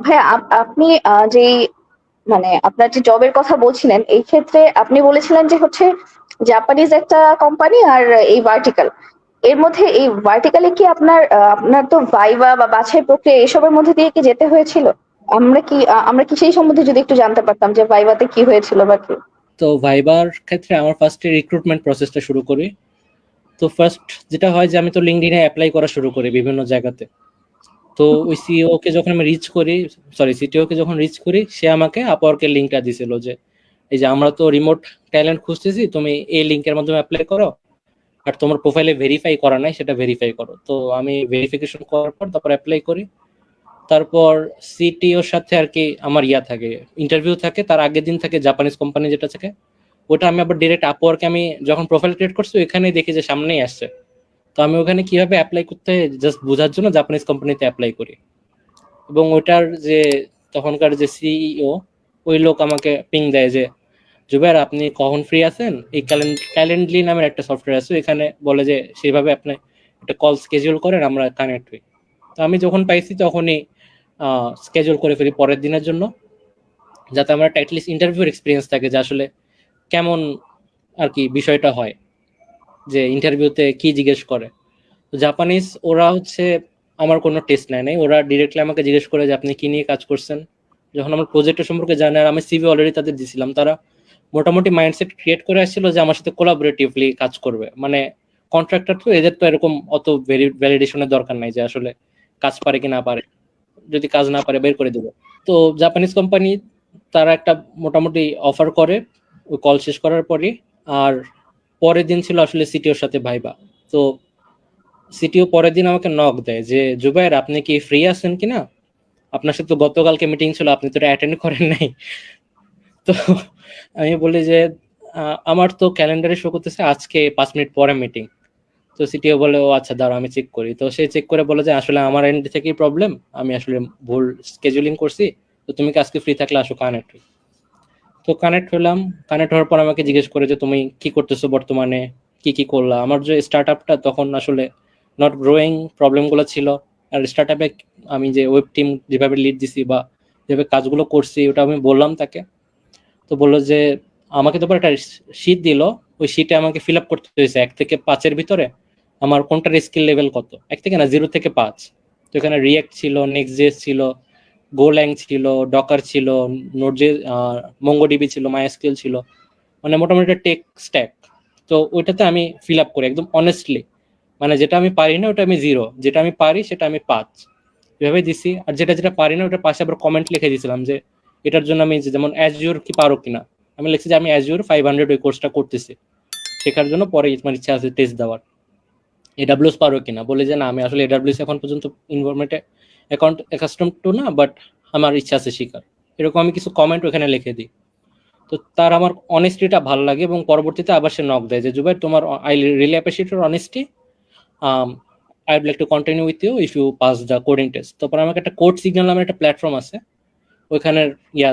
ভাইয়া আপনি যেই মানে আপনার যে জবের কথা বলছিলেন এই ক্ষেত্রে আপনি বলেছিলেন যে হচ্ছে জাপানিজ একটা কোম্পানি আর এই ভার্টিক্যাল এর মধ্যে এই ভার্টিক্যালে কি আপনার তো ভাইবা বা বাছাই প্রক্রিয়া এসবের মধ্যে দিয়ে কি যেতে হয়েছিল? আমরা কি সেই সম্বন্ধে যদি একটু জানতে পারতাম যে ভাইভাতে কি হয়েছিল বা কি? তো ভাইবার ক্ষেত্রে আমার ফার্স্টে রিক্রুটমেন্ট প্রসেসটা শুরু করি। তো ফার্স্ট যেটা হয় যে আমি তো লিঙ্কডইনে অ্যাপ্লাই করা শুরু করি বিভিন্ন জায়গাতে। তো ওই সিইও কে যখন আমি রিচ করি, সরি সিটিও কে যখন রিচ করি, সে আমাকে আপওয়ার্কের লিঙ্কটা দিছিল যে এই যে আমরা তো রিমোট ট্যালেন্ট খুঁজতেছি, তুমি এই লিঙ্কের মাধ্যমে অ্যাপ্লাই করো, আর তোমার প্রোফাইলে ভেরিফাই করা নাই সেটা ভেরিফাই করো। তো আমি ভেরিফিকেশন করার পর তারপর অ্যাপ্লাই করি। তারপর সিটিওর সাথে আর কি আমার থাকে, ইন্টারভিউ থাকে, তার আগের দিন থাকে জাপানিজ কোম্পানি যেটা থাকে, ওটা আমি আবার ডিরেক্ট আপওয়ার্কে আমি যখন প্রোফাইল ক্রিয়েট করছি ওইখানেই দেখি যে সামনেই আসছে। তো আমি ওখানে কিভাবে অ্যাপ্লাই করতে জাস্ট বোঝার জন্য জাপানিজ কোম্পানিতে অ্যাপ্লাই করি, এবং ওইটার যে তখনকার যে সিইও, ওই লোক আমাকে পিং দেয় যে জুবাইর আপনি কখন ফ্রি আছেন, এই ক্যালেন্ডলি নামের একটা সফটওয়্যার আছে, এখানে বলে যে সেইভাবে আপনি একটা কল স্কেজুল করেন, আমরা কানেক্ট হই। তো আমি যখন পাইছি তখনই স্কেজুল করে ফেলি পরের দিনের জন্য, যাতে আমার একটা অ্যাটলিস্ট ইন্টারভিউর এক্সপিরিয়েন্স থাকে যে আসলে কেমন আর কি বিষয়টা হয়, যে ইন্টারভিউতে কি জিজ্ঞেস করে। তো জাপানিজ ওরা হচ্ছে আমার কোনো টেস্ট নেয় নাই, ওরা ডিরেক্টলি আমাকে জিজ্ঞেস করে যে আপনি কি নিয়ে কাজ করছেন। যখন আমার প্রজেক্টের সম্পর্কে জানে, আর আমি সিভি অলরেডি তাদের দিছিলাম, তারা মোটামুটি মাইন্ডসেট ক্রিয়েট করে আসছিল যে আমার সাথে কোলাবোরেটিভলি কাজ করবে। মানে কন্ট্রাক্টর তো, এদের তো এরকম অত ভ্যালিডেশনের দরকার নাই যে আসলে কাজ পারে কি না পারে, যদি কাজ না পারে বের করে দেবো। তো জাপানিজ কোম্পানি তারা একটা মোটামুটি অফার করে ওই কল শেষ করার পরে। আর পরের দিন ছিল আসলে সিটিওর সাথে ভাইবা। তো সিটিও পরের দিন আমাকে নক দেয় যে জুবাইর আপনি কি ফ্রি আছেন কিনা, আপনার সাথে তো গতকালকে মিটিং ছিল, আপনি তো অ্যাটেন্ড করেন নাই। তো আমি বলি যে আমার তো ক্যালেন্ডারে শো করতেছে আজকে 5 মিনিট পরে মিটিং। তো সিটিও বলে ও আচ্ছা দাঁড়াও আমি চেক করি। তো সে চেক করে বলে যে আসলে আমার এন্ড থেকেই প্রবলেম, আমি আসলে ভুল স্কেজুলিং করছি, তো তুমি কি আজকে ফ্রি থাকলে আসো কানেক্ট। তো কানেক্ট হলাম। কানেক্ট হওয়ার পর আমাকে জিজ্ঞেস করে যে তুমি কি করতেছো বর্তমানে, কি কি করলা। আমার যে স্টার্ট আপটা তখন আসলে নট গ্রোয়িং, প্রবলেমগুলো ছিল। আর স্টার্ট আপে আমি যে ওয়েব টিম যেভাবে লিড দিছি বা যেভাবে কাজগুলো করছি ওটা আমি বললাম তাকে। তো বললো যে আমাকে তো একটা শীট দিল, ওই শীটে আমাকে ফিল আপ করতে হয়েছে 1 থেকে 5-এর ভিতরে আমার কোনটার স্কিল লেভেল কত, 1 থেকে না 0 থেকে 5। তো এখানে রিয়েক্ট ছিল, নেক্সট জেস ছিল, গোল্যাং ছিল, ডকার ছিল, নোডজে, মঙ্গোডিবি ছিল, মাইএসকিউএল ছিল, মানে মোটামুটি একটা টেক স্ট্যাক। তো ওইটাতে আমি ফিল আপ করি একদম অনেস্টলি, মানে যেটা আমি পারি না ওটা আমি 0, যেটা আমি পারি সেটা আমি 5, এভাবে দিছি। আর যেটা যেটা পারি না ওটার পাশে আবার কমেন্ট লিখে দিয়েছিলাম যে এটার জন্য আমি যেমন অ্যাজিওর কি পারো কিনা, আমি লিখছি যে আমি অ্যাজিওর 500 ওই কোর্সটা করতেছি শেখার জন্য, পরে আমার ইচ্ছা আছে টেস্ট দেওয়ার। এডাব্লিউএস পারো কিনা, বলে যে না আমি আসলে এডাব্লিউএস এখন পর্যন্ত ইনভলভমেন্টে অ্যাকাউন্ট অ্যাকাস্টম টু না, বাট আমার ইচ্ছা আছে শেখার। এরকম আমি কিছু কমেন্ট ওখানে লিখে দিই। তো তার আমার অনেস্টিটা ভালো লাগে, এবং পরবর্তীতে আবার সে নক দেয় যে জুবাইর তোমার I really appreciate your honesty, I would like to continue with you if you pass the coding test. তারপর আমাকে একটা কোড সিগন্যাল নামের একটা প্ল্যাটফর্ম আছে, ওইখানের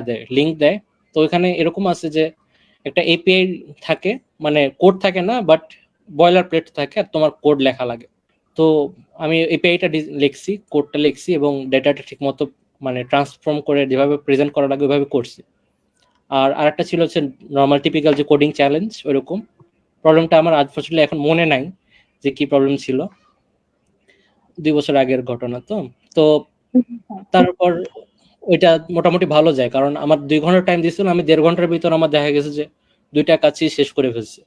দেয়, লিঙ্ক দেয়। তো ওইখানে এরকম আছে যে একটা এপিআই থাকে, মানে কোড থাকে না বাট বয়লার প্লেট থাকে, আর তোমার কোড লেখা লাগে। তো আমি এপিআইটা লিখছি, কোডটা লিখছি, এবং ডেটাটা ঠিক মতো মানে ট্রান্সফর্ম করে যেভাবে প্রেজেন্ট করা লাগে ওইভাবে করছি। আর আরেকটা ছিল হচ্ছে নর্মাল টিপিক্যাল যে কোডিং চ্যালেঞ্জ, ওইরকম। প্রবলেমটা আমার আনফরচুনেটলি এখন মনে নাই যে কি প্রবলেম ছিল, 2 বছর আগের ঘটনা। তো তো তারপর ওইটা মোটামুটি ভালো যায়, কারণ আমার 2 ঘন্টা টাইম দিয়েছিল, আমি 1.5 ঘন্টার ভিতর আমার দেখা গেছে যে 2টা কাজই শেষ করে ফেলছি।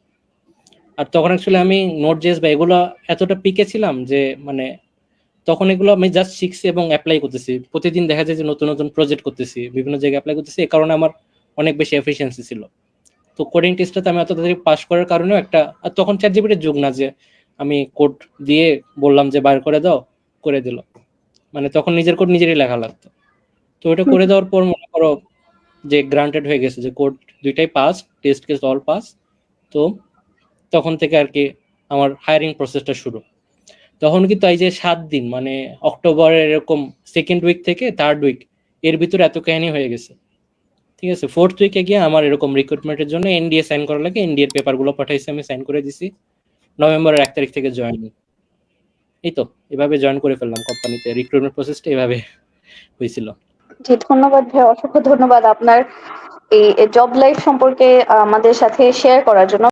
আর তখন অ্যাকচুয়ালি আমি নোট জেস বা এগুলো এতটা পিকে ছিলাম যে মানে তখন এগুলো আমি জাস্ট শিখছি এবং অ্যাপ্লাই করতেছি, প্রতিদিন দেখা যায় যে নতুন নতুন প্রজেক্ট করতেছি, বিভিন্ন জায়গায় অ্যাপ্লাই করতেছি, এই কারণে আমার অনেক বেশি এফিসিয়েন্সি ছিল। তো কোডিং টেস্টটাতে আমি এত তাড়াতাড়ি পাস করার কারণেও একটা, আর তখন চ্যাট জিপিটির যুগ না যে আমি কোড দিয়ে বললাম যে বার করে দাও, করে দিল। মানে তখন নিজের কোড নিজেরই লেখা লাগতো। তো ওটা করে দেওয়ার পর মনে করো যে গ্রান্টেড হয়ে গেছে যে কোড 2টাই pass, test case all pass. তো তখন থেকে আর কি আমার হায়ারিং প্রসেসটা শুরু। তখন কিন্তু এই যে 7 দিন, মানে অক্টোবরের এরকম সেকেন্ড উইক থেকে থার্ড উইক, এর ভিতরে এত কাহিনী হয়ে গেছে। ঠিক আছে, ফোর্থ উইকে গিয়ে আমার এরকম রিক্রুটমেন্টের জন্য এনডিএ সাইন করা লাগে, এনডিএর পেপারগুলো পাঠাইছে, আমি সাইন করে দিছি। নভেম্বরের 1 তারিখ থেকে জয়েন। এই তো এভাবে জয়েন করে ফেললাম কোম্পানিতে, রিক্রুটমেন্ট প্রসেসটা এভাবে হয়েছিল। জি, ধন্যবাদ ভাইয়া। অসংখ্য ধন্যবাদ আপনার এই জব লাইফ সম্পর্কে আমাদের সাথে শেয়ার করার জন্য।